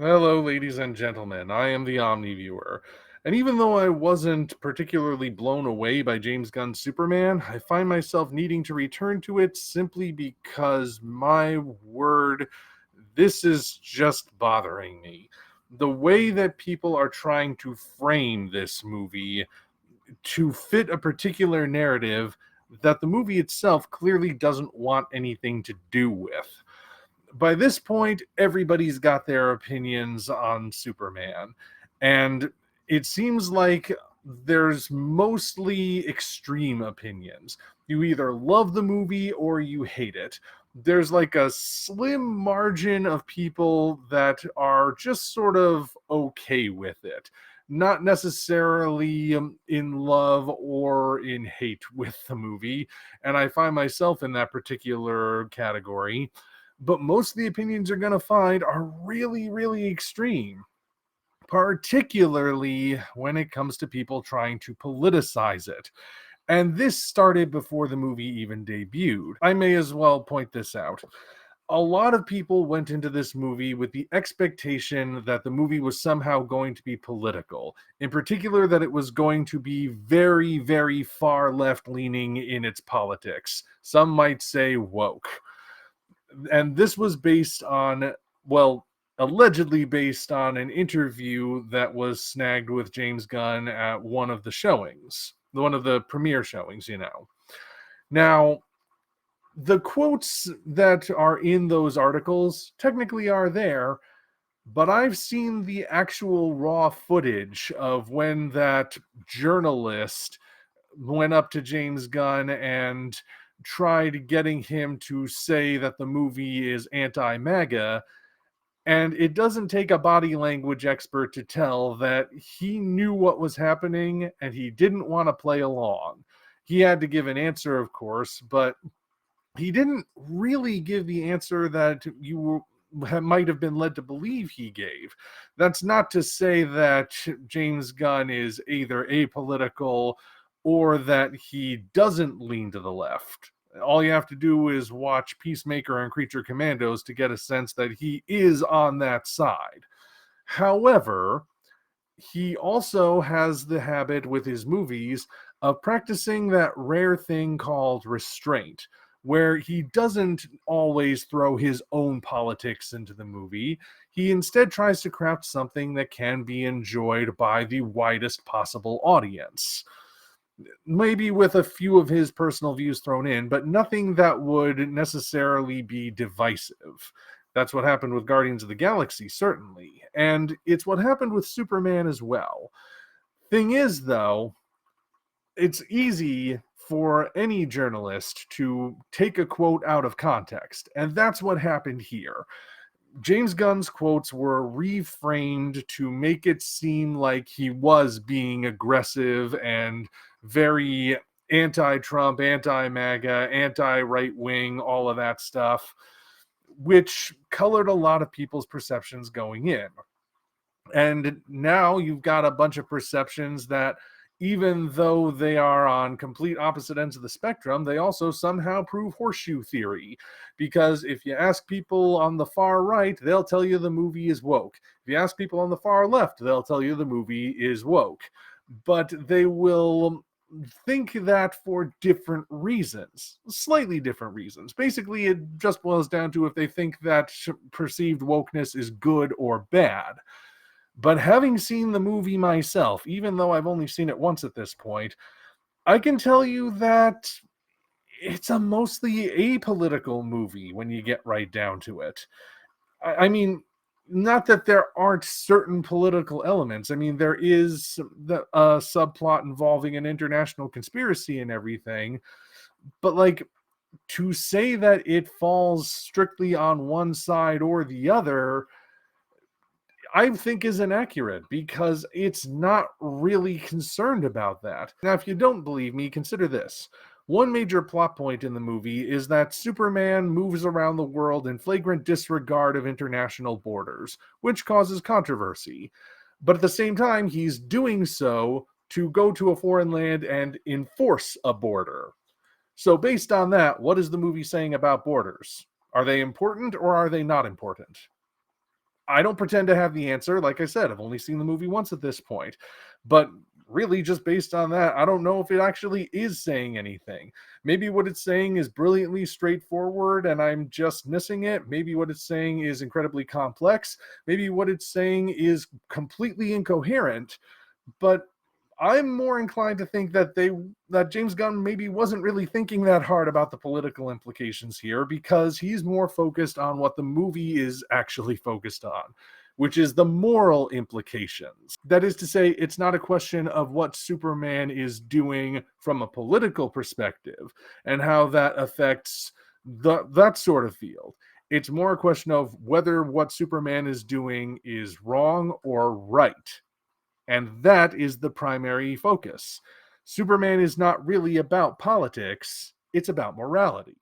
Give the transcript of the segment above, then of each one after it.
Hello, ladies and gentlemen. I am the Omni viewer. And even though I wasn't particularly blown away by James Gunn's Superman, I find myself needing to return to it simply because, my word, this is just bothering me. The way that people are trying to frame this movie to fit a particular narrative that the movie itself clearly doesn't want anything to do with. By this point, everybody's got their opinions on Superman. And it seems like there's mostly extreme opinions. You either love the movie or you hate it. There's like a slim margin of people that are just sort of okay with it, not necessarily in love or in hate with the movie. And I find myself in that particular category, but most of the opinions you're going to find are really, really extreme, particularly when it comes to people trying to politicize it. And this started before the movie even debuted. I may as well point this out. A lot of people went into this movie with the expectation that the movie was somehow going to be political, in particular, that it was going to be very, very far left leaning in its politics. Some might say woke. And this was based on, well, allegedly based on an interview that was snagged with James Gunn at one of the showings, one of the premiere showings. Now, the quotes that are in those articles technically are there, but I've seen the actual raw footage of when that journalist went up to James Gunn and tried getting him to say that the movie is anti-MAGA, and it doesn't take a body language expert to tell that he knew what was happening and he didn't want to play along. He had to give an answer, of course, but he didn't really give the answer that you might have been led to believe he gave. That's not to say that James Gunn is either apolitical or that he doesn't lean to the left. All you have to do is watch Peacemaker and Creature Commandos to get a sense that he is on that side. However, he also has the habit with his movies of practicing that rare thing called restraint, where he doesn't always throw his own politics into the movie. He instead tries to craft something that can be enjoyed by the widest possible audience. Maybe with a few of his personal views thrown in, but nothing that would necessarily be divisive. That's what happened with Guardians of the Galaxy, certainly. And it's what happened with Superman as well. Thing is, though, it's easy for any journalist to take a quote out of context. And that's what happened here. James Gunn's quotes were reframed to make it seem like he was being aggressive and very anti-Trump, anti-MAGA, anti-right wing, all of that stuff, which colored a lot of people's perceptions going in. And now you've got a bunch of perceptions that, even though they are on complete opposite ends of the spectrum, they also somehow prove horseshoe theory. Because if you ask people on the far right, they'll tell you the movie is woke. If you ask people on the far left, they'll tell you the movie is woke. But they will think that for different reasons, slightly different reasons. Basically, it just boils down to if they think that perceived wokeness is good or bad. But having seen the movie myself, even though I've only seen it once at this point, I can tell you that it's a mostly apolitical movie when you get right down to it. I mean, not that there aren't certain political elements. I mean, there is the subplot involving an international conspiracy and everything, but like, to say that it falls strictly on one side or the other, I think is inaccurate because it's not really concerned about that. Now, if you don't believe me, consider this. One major plot point in the movie is that Superman moves around the world in flagrant disregard of international borders, which causes controversy. But at the same time, he's doing so to go to a foreign land and enforce a border. So, based on that, what is the movie saying about borders? Are they important or are they not important? I don't pretend to have the answer. Like I said, I've only seen the movie once at this point. But really, just based on that, I don't know if it actually is saying anything. Maybe what it's saying is brilliantly straightforward and I'm just missing it. Maybe what it's saying is incredibly complex. Maybe what it's saying is completely incoherent. But I'm more inclined to think that James Gunn maybe wasn't really thinking that hard about the political implications here, because he's more focused on what the movie is actually focused on, which is the moral implications. That is to say, it's not a question of what Superman is doing from a political perspective and how that affects that sort of field. It's more a question of whether what Superman is doing is wrong or right. And that is the primary focus. Superman is not really about politics, it's about morality.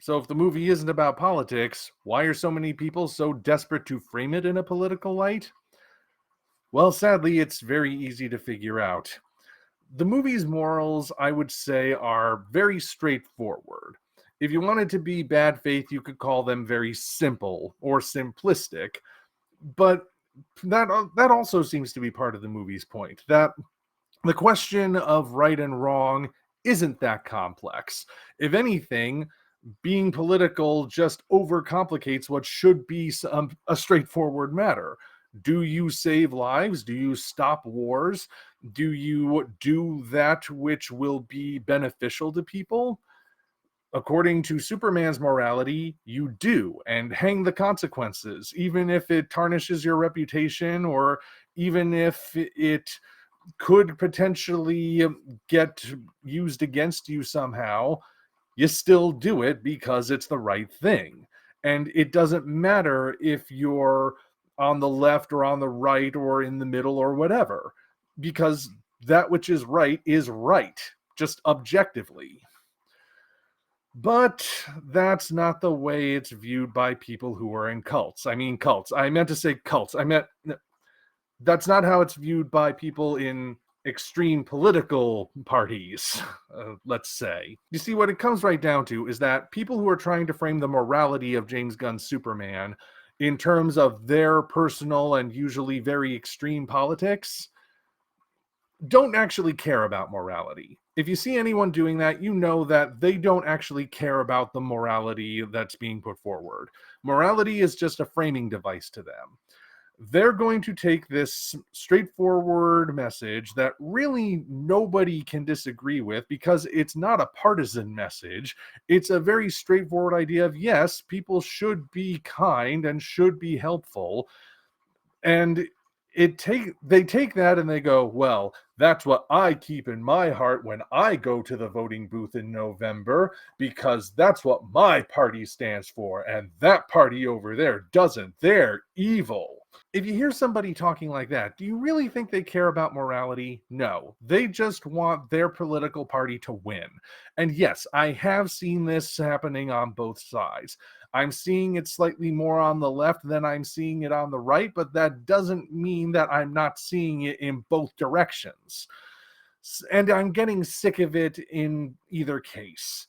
So, if the movie isn't about politics, why are so many people so desperate to frame it in a political light? Well, sadly, it's very easy to figure out. The movie's morals, I would say, are very straightforward. If you wanted to be bad faith, you could call them very simple or simplistic, but that also seems to be part of the movie's point, that the question of right and wrong isn't that complex. If anything, being political just overcomplicates what should be a straightforward matter. Do you save lives? Do you stop wars? Do you do that which will be beneficial to people? According to Superman's morality, you do, and hang the consequences, even if it tarnishes your reputation or even if it could potentially get used against you somehow. You still do it because it's the right thing. And it doesn't matter if you're on the left or on the right or in the middle or whatever, because that which is right, just objectively. But that's not the way it's viewed by people who are in cults. I mean, cults. I meant to say cults. That's not how it's viewed by people in extreme political parties, let's say. You see, what it comes right down to is that people who are trying to frame the morality of James Gunn's Superman in terms of their personal and usually very extreme politics don't actually care about morality. If you see anyone doing that, you know that they don't actually care about the morality that's being put forward. Morality is just a framing device to them. They're going to take this straightforward message that really nobody can disagree with, because it's not a partisan message. It's a very straightforward idea of, yes, people should be kind and should be helpful. And they take that and they go, well, that's what I keep in my heart when I go to the voting booth in November, because that's what my party stands for, and that party over there doesn't. They're evil. If you hear somebody talking like that, do you really think they care about morality? No. They just want their political party to win. And yes, I have seen this happening on both sides. I'm seeing it slightly more on the left than I'm seeing it on the right, but that doesn't mean that I'm not seeing it in both directions. And I'm getting sick of it in either case.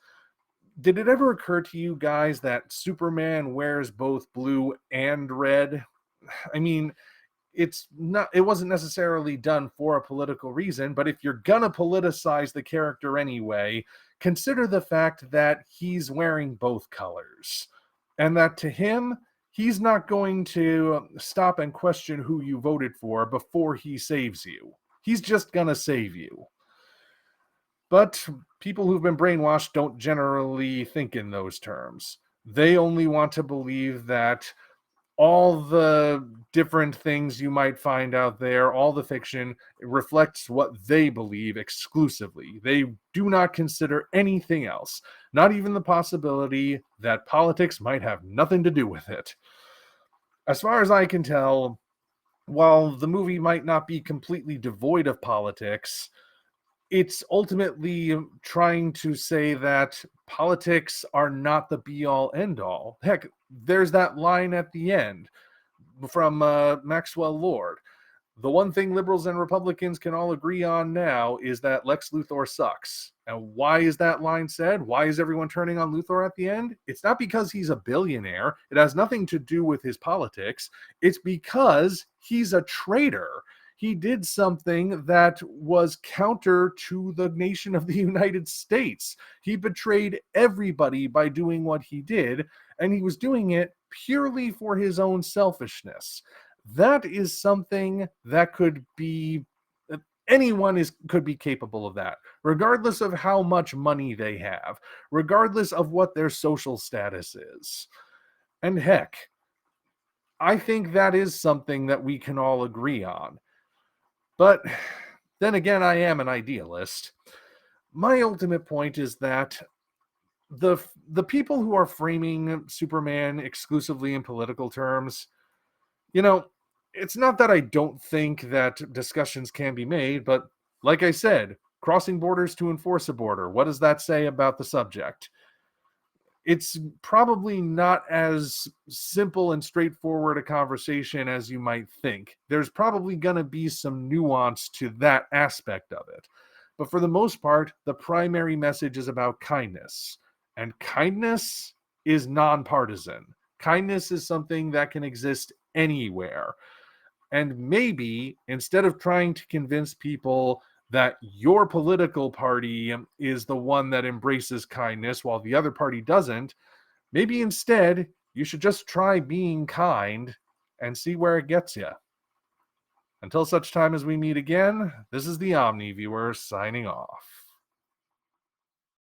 Did it ever occur to you guys that Superman wears both blue and red? I mean, it wasn't necessarily done for a political reason, but if you're gonna politicize the character anyway, consider the fact that he's wearing both colors, and that to him, he's not going to stop and question who you voted for before he saves you. He's just gonna save you. But people who've been brainwashed don't generally think in those terms. They only want to believe that all the different things you might find out there, all the fiction, reflects what they believe exclusively. They do not consider anything else, not even the possibility that politics might have nothing to do with it. As far as I can tell, while the movie might not be completely devoid of politics, it's ultimately trying to say that politics are not the be all end all. Heck, there's that line at the end from Maxwell Lord. The one thing liberals and Republicans can all agree on now is that Lex Luthor sucks. And why is that line said? Why is everyone turning on Luthor at the end? It's not because he's a billionaire. It has nothing to do with his politics. It's because he's a traitor. He did something that was counter to the nation of the United States. He betrayed everybody by doing what he did, and he was doing it purely for his own selfishness. That is something that could be could be capable of that, regardless of how much money they have, regardless of what their social status is. And heck, I think that is something that we can all agree on. But then again, I am an idealist. My ultimate point is that the people who are framing Superman exclusively in political terms, it's not that I don't think that discussions can be made, but like I said, crossing borders to enforce a border, what does that say about the subject? It's probably not as simple and straightforward a conversation as you might think. There's probably going to be some nuance to that aspect of it. But for the most part, the primary message is about kindness. And kindness is nonpartisan. Kindness is something that can exist anywhere. And maybe instead of trying to convince people that your political party is the one that embraces kindness while the other party doesn't, maybe instead you should just try being kind and see where it gets you. Until such time as we meet again, this is the Omni viewer signing off.